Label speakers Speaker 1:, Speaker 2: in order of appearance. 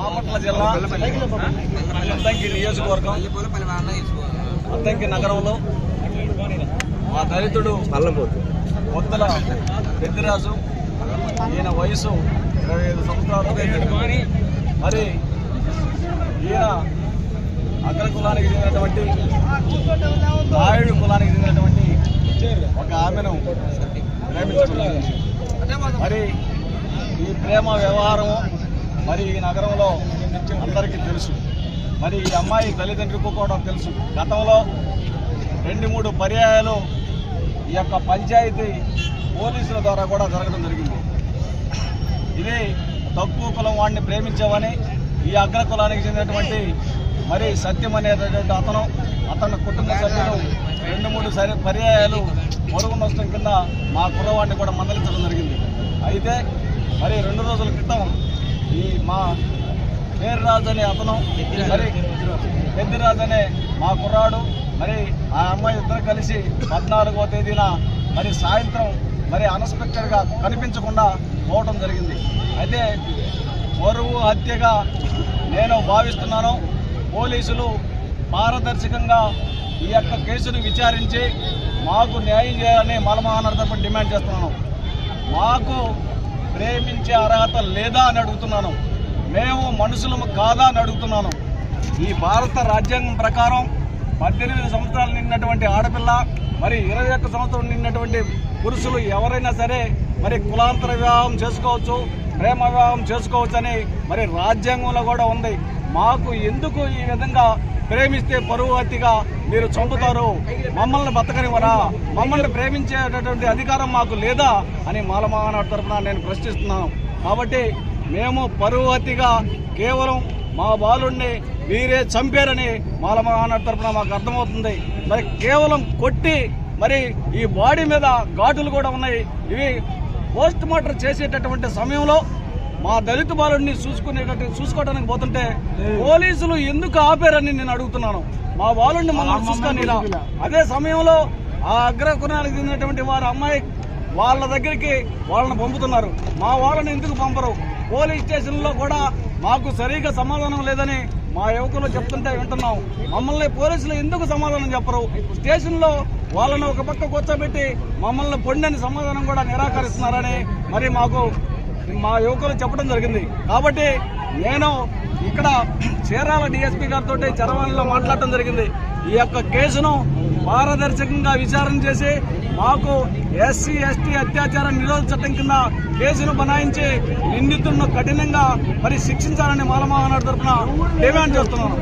Speaker 1: బాపట్ల జిల్లా అద్దంకి నియోజకవర్గం అద్దంకి నగరంలో మా దళితుడు మొత్తల పెద్దిరాజు, ఈయన వయసు 25 సంవత్సరాలు. మరి ఈయన అగ్ర కులానికి చెందినటువంటి నాయుడు కులానికి చెందినటువంటి ఒక ఆమెను ప్రేమించుకున్నారు. మరి ఈ ప్రేమ వ్యవహారము మరి ఈ నగరంలో అందరికీ తెలుసు. మరి ఈ అమ్మాయి తల్లిదండ్రులకు కూడా తెలుసు. గతంలో 2-3 పర్యాయాలు ఈ యొక్క పంచాయతీ పోలీసుల ద్వారా కూడా జరగడం జరిగింది. ఇది తక్కువ కులం వాడిని ప్రేమించామని ఈ అగ్ర కులానికి చెందినటువంటి మరి సత్యం అనేటటువంటి అతని కుటుంబ సభ్యులు 2-3 పర్యాయాలు పొరుగు నష్టం కింద మా కుర్రవాడిని కూడా మందలించడం జరిగింది. అయితే మరి 2 రోజుల క్రితం ఈ మా పేర్రాజు అనే అతను, మరి పెద్దిరాజు అనే మా కుర్రాడు, మరి ఆ అమ్మాయి ఇద్దరు కలిసి 14వ తేదీన మరి సాయంత్రం మరి అన్ఎక్స్పెక్టెడ్గా కనిపించకుండా పోవడం జరిగింది. అయితే పరువు హత్యగా నేను భావిస్తున్నాను. పోలీసులు పారదర్శకంగా ఈ యొక్క కేసును విచారించి మాకు న్యాయం చేయాలని మాలమహానాడు తరపున డిమాండ్ చేస్తున్నాను. మాకు ప్రేమించే అర్హత లేదా అని అడుగుతున్నాను. మేము మనుషులము కాదా అని అడుగుతున్నాను. ఈ భారత రాజ్యాంగం ప్రకారం 18 సంవత్సరాలు నిన్నటువంటి ఆడపిల్ల, మరి 21 సంవత్సరం నిన్నటువంటి పురుషులు ఎవరైనా సరే మరి కులాంతర వివాహం చేసుకోవచ్చు, ప్రేమ వివాహం చేసుకోవచ్చు అని మరి రాజ్యాంగంలో కూడా ఉంది. మాకు ఎందుకు ఈ విధంగా ప్రేమిస్తే పరువు హత్యగా మీరు చంపుతారు? మమ్మల్ని బతకనివ్వరా? మమ్మల్ని ప్రేమించేటటువంటి అధికారం మాకు లేదా అని మాలమహానాడు తరఫున నేను ప్రశ్నిస్తున్నాను. కాబట్టి మేము పరువు హత్యగా కేవలం మా బాలుడిని వీరే చంపారని మాలమహానాడు తరఫున మాకు అర్థమవుతుంది. మరి కేవలం కొట్టి మరి ఈ బాడీ మీద ఘాటులు కూడా ఉన్నాయి. ఇవి పోస్ట్ మార్టం చేసేటటువంటి సమయంలో మా దళిత బాలుడిని చూసుకోవడానికి పోతుంటే పోలీసులు ఎందుకు ఆపారని నేను అడుగుతున్నాను. మా బాలుడిని మనం చూసుకొని అదే సమయంలో ఆ అగ్ర కులానికి చెందినటువంటి వారి అమ్మాయి వాళ్ళ దగ్గరికి వాళ్ళని పంపుతున్నారు. మా వాళ్ళని ఎందుకు పంపరు? పోలీస్ స్టేషన్లో కూడా మాకు సరిగా సమాధానం లేదని మా యువకులు చెప్తుంటే వింటున్నాం. మమ్మల్ని పోలీసులు ఎందుకు సమాధానం చెప్పరు? స్టేషన్లో వాళ్ళని ఒక పక్క కూర్చోబెట్టి మమ్మల్ని పొండని సమాధానం కూడా నిరాకరిస్తున్నారని మరి మాకు మా యువకులు చెప్పడం జరిగింది. కాబట్టి నేను ఇక్కడ చీరాల డిఎస్పీ గారితో చరవాణిలో మాట్లాడటం జరిగింది. ఈ యొక్క కేసును పారదర్శకంగా విచారణ చేసి మాకు SC ST అత్యాచార నిరోధ చట్టం కింద కేసును బనాయించి నిందితులను కఠినంగా మరి శిక్షించాలని మాలమహానాడు తరఫున డిమాండ్ చేస్తున్నాను.